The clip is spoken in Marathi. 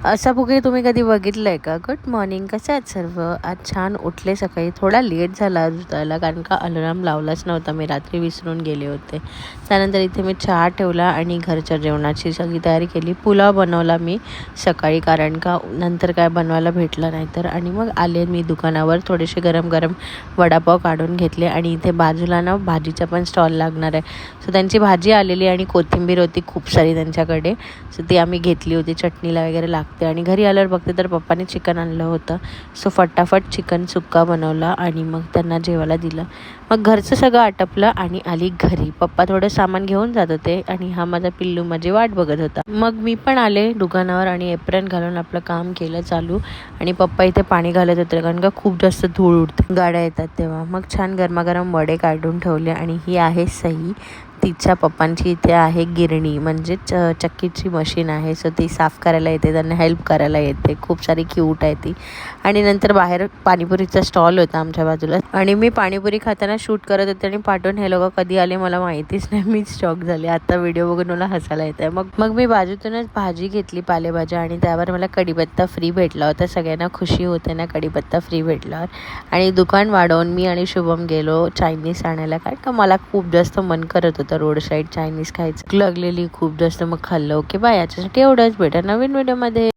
असा बुके तुम्ही कधी बघितलंय का? गुड मॉर्निंग, कसे आहात सर्व? आज छान उठले सकाळी. थोडा लेट झाला आज उठायला, कारण का अलार्म लावलाच नव्हता. मी रात्री विसरून गेले होते. त्यानंतर इथे मी चहा ठेवला आणि घरच्या जेवणाची सगळी तयारी केली. पुलाव बनवला मी सकाळी, कारण का नंतर काय बनवायला भेटलं नाही तर. आणि मग आले मी दुकानावर, थोडेसे गरम गरम वडापाव काढून घेतले. आणि इथे बाजूला ना भाजीचा पण स्टॉल लागणार आहे. सो त्यांची भाजी आलेली आणि कोथिंबीर होती खूप सारी त्यांच्याकडे. सो ती आम्ही घेतली होती, चटणीला वगैरे लागते. आणि घरी आल्यावर बघते तर पप्पाने चिकन आणलं होतं. सो फटाफट चिकन सुक्का बनवला आणि मग त्यांना जेवायला दिलं. मग घरचं सगळं आटपलं आणि आली घरी. पप्पा थोडं सामान घेऊन जात होते आणि हा माझा पिल्लू माझी वाट बघत होता. मग मी पण आले दुकानावर आणि एप्रन घालून आपलं काम केलं चालू. आणि पप्पा इथे पाणी घालत होते, कारण का खूप जास्त धूळ उडते गाड्या येतात तेव्हा. मग छान गरमागरम वडे काढून ठेवले. आणि ही आहे सई, तिच्या पप्पांची इथे आहे गिरणी, म्हणजे चक्कीची मशीन आहे. सो ती साफ करायला येते, त्यांना हेल्प करायला येते. खूप सारी क्यूट आहे ती. आणि नंतर बाहेर पाणीपुरीचा स्टॉल होता आमच्या बाजूला, आणि मी पाणीपुरी खाताना शूट करत होते. आणि पाठवून हे लोक कधी आले मला माहितीच नाही. मीच शॉक झाले. आता व्हिडिओ बघून मला हसायला येत आहे. मग मी बाजूतूनच भाजी घेतली, पालेभाज्या, आणि त्यावर मला कढीपत्ता फ्री भेटला होता. सगळ्यांना खुशी होते ना कढीपत्ता फ्री भेटल्यावर. आणि दुकान वाढवून मी आणि शुभम गेलो चायनीज आणायला, कारण का मला खूप जास्त मन करत होतं रोड साईड चायनीज खायचं लागलेली खूप जास्त. मग खाल्लं. ओके बाय, याच्यासाठी एवढंच. भेटा नवीन व्हिडिओमध्ये.